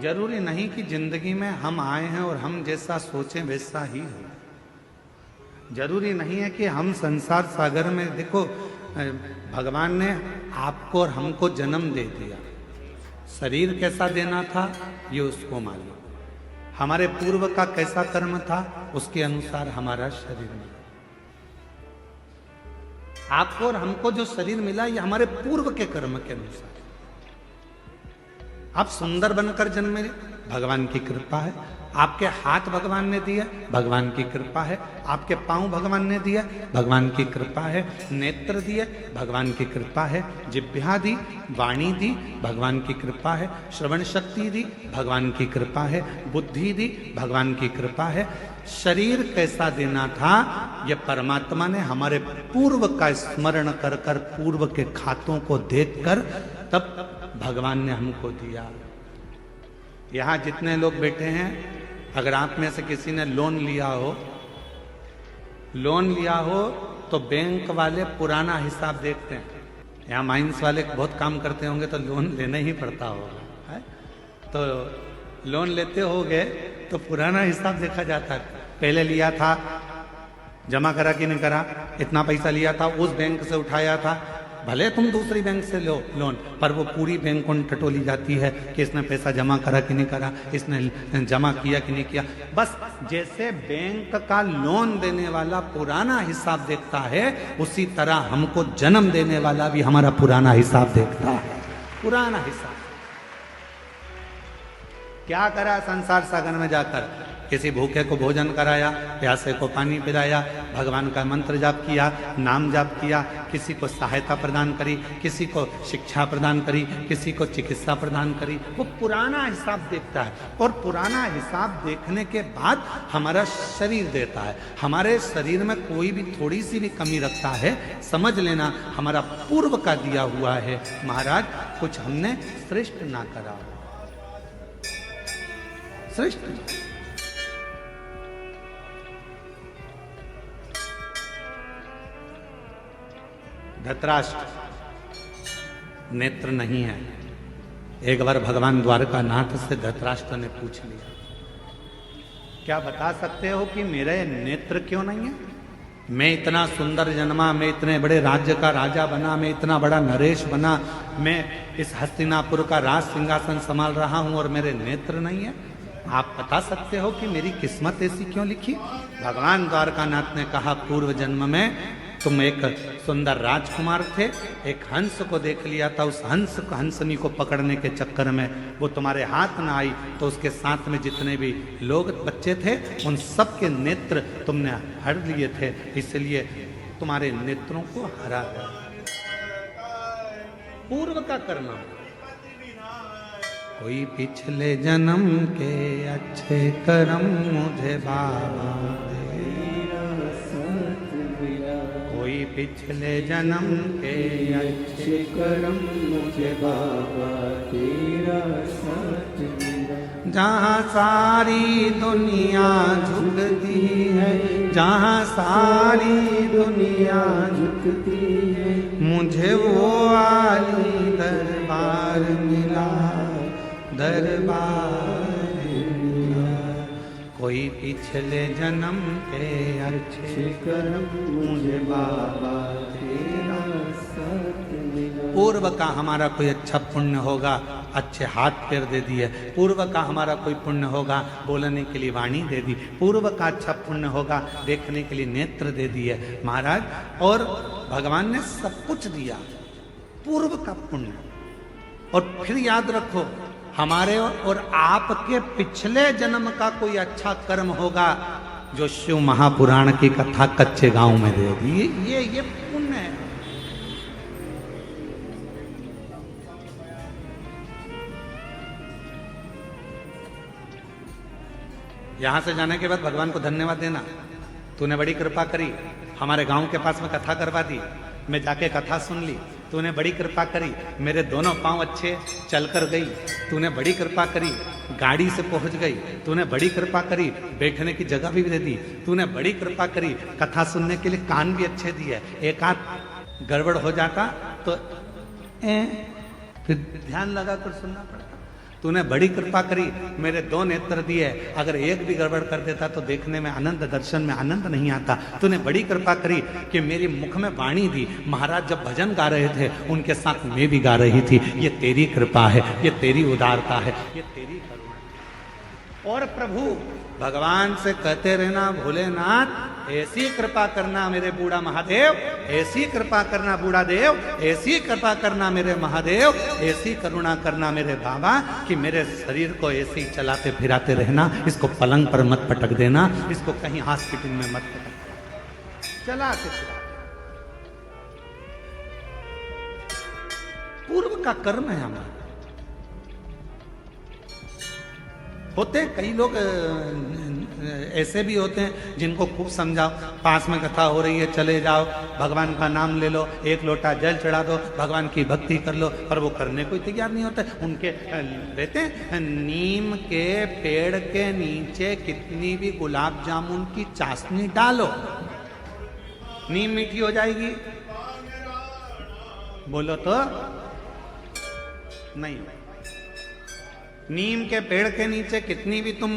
जरूरी नहीं कि जिंदगी में हम आए हैं और हम जैसा सोचें वैसा ही हो। जरूरी नहीं है कि हम संसार सागर में, देखो भगवान ने आपको और हमको जन्म दे दिया, शरीर कैसा देना था ये उसको मालूम, हमारे पूर्व का कैसा कर्म था उसके अनुसार हमारा शरीर मिला। आपको और हमको जो शरीर मिला ये हमारे पूर्व के कर्म के अनुसार। आप सुंदर बनकर जन्मे, भगवान की कृपा है। आपके हाथ भगवान ने दिया, भगवान की कृपा है। आपके पांव भगवान ने दिया, भगवान की कृपा है। नेत्र दिए, भगवान की कृपा है। जिह्वा दी, वाणी दी, भगवान की कृपा है। श्रवण शक्ति दी, भगवान की कृपा है। बुद्धि दी, भगवान की कृपा है। शरीर कैसा देना था यह परमात्मा ने हमारे पूर्व का स्मरण कर कर, पूर्व के खातों को देखकर तब भगवान ने हमको दिया। यहां जितने लोग बैठे हैं, अगर आप में से किसी ने लोन लिया हो तो बैंक वाले पुराना हिसाब देखते हैं। यहाँ माइंस वाले बहुत काम करते होंगे तो लोन लेना ही पड़ता होगा, है? तो लोन लेते होगे तो पुराना हिसाब देखा जाता है। पहले लिया था, जमा करा कि नहीं करा, इतना पैसा लिया था, उस बैंक से उठाया था, भले तुम दूसरी बैंक से लो लोन, पर वो पूरी बैंक उन टटोली जाती है कि इसने पैसा जमा करा कि नहीं करा, इसने जमा किया कि नहीं किया। बस जैसे बैंक का लोन देने वाला पुराना हिसाब देखता है, उसी तरह हमको जन्म देने वाला भी हमारा पुराना हिसाब देखता है। पुराना हिसाब क्या करा संसार सागर में जाकर, किसी भूखे को भोजन कराया, प्यासे को पानी पिलाया, भगवान का मंत्र जाप किया, नाम जाप किया, किसी को सहायता प्रदान करी, किसी को शिक्षा प्रदान करी, किसी को चिकित्सा प्रदान करी। वो पुराना हिसाब देखता है और पुराना हिसाब देखने के बाद हमारा शरीर देता है। हमारे शरीर में कोई भी थोड़ी सी भी कमी रखता है, समझ लेना हमारा पूर्व का दिया हुआ है। महाराज कुछ हमने श्रेष्ठ ना करा, श्रेष्ठ। धृतराष्ट्र नेत्र नहीं है। एक बार भगवान द्वारकानाथ से धृतराष्ट्र ने पूछ लिया, क्या बता सकते हो कि मेरे नेत्र क्यों नहीं है? मैं इतना सुंदर जन्मा, मैं इतने बड़े राज्य का राजा बना, मैं इतना बड़ा नरेश बना, मैं इस हस्तिनापुर का राज सिंहासन संभाल रहा हूं और मेरे नेत्र नहीं है। आप बता सकते हो कि मेरी किस्मत ऐसी क्यों लिखी? भगवान द्वारकानाथ ने कहा, पूर्व जन्म में तुम एक सुंदर राजकुमार थे, एक हंस को देख लिया था, उस हंसनी को पकड़ने के चक्कर में वो तुम्हारे हाथ ना आई, तो उसके साथ में जितने भी लोग बच्चे थे उन सब के नेत्र तुमने हर लिए थे, इसलिए तुम्हारे नेत्रों को हरा दिया। पूर्व का कर्म। कोई पिछले जन्म के अच्छे कर्म मुझे बाबा दे, कोई पिछले जन्म के अच्छे कर्म मुझे बाबा तेरा साथ मिला। जहाँ सारी दुनिया झुकती है, जहाँ सारी दुनिया झुकती है, मुझे वो आली दरबार मिला, दरबार मिला। कोई पिछले जन्म के अच्छे कर्म मुझे बाबा तेरा साथ मिला। पूर्व का हमारा कोई अच्छा पुण्य होगा, अच्छे हाथ पैर दे दिए। पूर्व का हमारा कोई पुण्य होगा, बोलने के लिए वाणी दे दी। पूर्व का अच्छा पुण्य होगा, देखने के लिए नेत्र दे दिए महाराज। और भगवान ने सब कुछ दिया, पूर्व का पुण्य। और फिर याद रखो, हमारे और आपके पिछले जन्म का कोई अच्छा कर्म होगा जो शिव महापुराण की कथा कच्चे गांव में दे दी, ये पुण्य है। यहां से जाने के बाद भगवान को धन्यवाद देना, तूने बड़ी कृपा करी, हमारे गांव के पास में कथा करवा दी, मैं जाके कथा सुन ली, तूने बड़ी कृपा करी, मेरे दोनों पांव अच्छे चलकर गई, तूने बड़ी कृपा करी, गाड़ी से पहुंच गई, तूने बड़ी कृपा करी, बैठने की जगह भी दे दी, तूने बड़ी कृपा करी, कथा सुनने के लिए कान भी अच्छे दिए। एक आध गड़बड़ हो जाता तो फिर ध्यान लगा कर सुनना पड़ता। तूने बड़ी कृपा करी, मेरे 2 नेत्र दिए, अगर एक भी गड़बड़ कर देता तो देखने में आनंद, दर्शन में आनंद नहीं आता। तूने बड़ी कृपा करी कि मेरी मुख में वाणी दी, महाराज जब भजन गा रहे थे उनके साथ मैं भी गा रही थी। ये तेरी कृपा है, ये तेरी उदारता है, ये तेरी करुणा। और प्रभु भगवान से कहते रहना, भोलेनाथ ऐसी कृपा करना मेरे बूढ़ा महादेव, ऐसी कृपा करना बूढ़ा देव, ऐसी कृपा करना मेरे महादेव, ऐसी करुणा करना मेरे बाबा कि मेरे शरीर को ऐसे ही चलाते फिराते रहना, इसको पलंग पर मत पटक देना, इसको कहीं हॉस्पिटल में मत पटक देना, चलाते फिराते। पूर्व का कर्म है हमारा। होते हैं कई लोग ऐसे भी होते हैं जिनको खूब समझाओ, पास में कथा हो रही है चले जाओ, भगवान का नाम ले लो, एक लोटा जल चढ़ा दो, भगवान की भक्ति कर लो, पर वो करने को तैयार नहीं होते। उनके रहते हैं, नीम के पेड़ के नीचे कितनी भी गुलाब जामुन की चाशनी डालो, नीम मीठी हो जाएगी? बोलो तो नहीं। नीम के पेड़ के नीचे कितनी भी तुम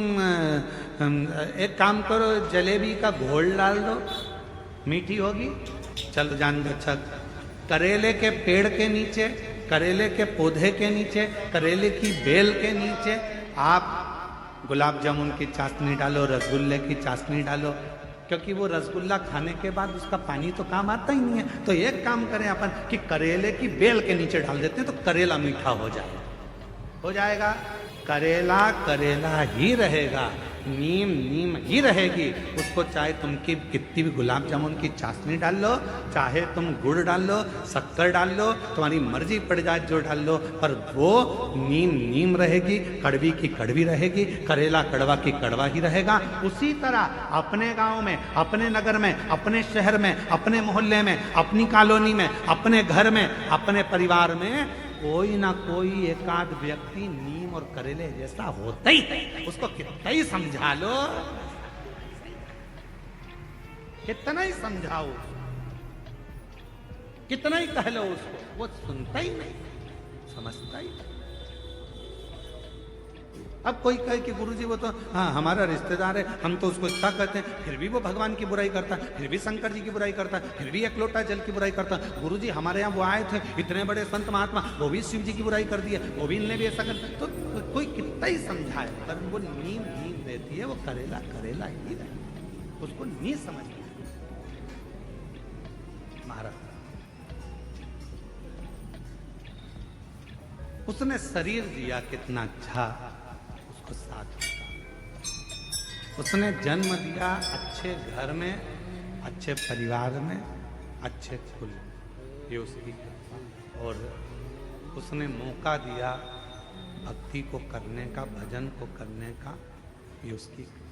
एक काम करो, जलेबी का घोल डाल दो, मीठी होगी? चल जान अच्छा। करेले के पेड़ के नीचे, करेले के पौधे के नीचे, करेले की बेल के नीचे आप गुलाब जामुन की चाशनी डालो, रसगुल्ले की चाशनी डालो, क्योंकि वो रसगुल्ला खाने के बाद उसका पानी तो काम आता ही नहीं है। तो एक काम करें अपन कि करेले की बेल के नीचे डाल देते हैं, तो करेला मीठा हो जाएगा। करेला करेला ही रहेगा, नीम नीम ही रहेगी। उसको चाहे तुम की कितनी भी गुलाब जामुन की चाशनी डाल लो, चाहे तुम गुड़ डाल लो, शक्कर डाल लो, तुम्हारी मर्जी पड़ जाए जो डाल लो, पर वो नीम नीम रहेगी, कड़वी की कड़वी रहेगी, करेला कड़वा की कड़वा ही रहेगा। उसी तरह अपने गांव में, अपने नगर में, अपने शहर में, अपने मोहल्ले में, अपनी कॉलोनी में, अपने घर में, अपने परिवार में कोई ना कोई एकाध व्यक्ति नीम और करेले जैसा होता ही है। उसको कितना ही समझा लो, कितना ही समझाओ, कितना ही कह लो उसको, वो सुनता ही नहीं, समझता ही नहीं। अब कोई कहे कि गुरुजी वो तो हाँ हमारा रिश्तेदार है, हम तो उसको इतना कहते हैं, फिर भी वो भगवान की बुराई करता है, फिर भी शंकर जी की बुराई करता है, फिर भी एक लोटा जल की बुराई करता है। गुरुजी हमारे यहाँ वो आए थे, इतने बड़े संत महात्मा, वो भी शिव जी की बुराई कर दिया, वो भी इनने भी ऐसा कर। तो कोई कितना ही समझाए, पर वो नीम नीम रहती है, वो करेला करेला ही रहती है, उसको नहीं समझ महाराज। उसने शरीर दिया कितना अच्छा, उसको साथ होता। उसने जन्म दिया अच्छे घर में, अच्छे परिवार में, अच्छे कुल, ये उसकी कृपा। और उसने मौका दिया भक्ति को करने का, भजन को करने का, ये उसकी कृपा।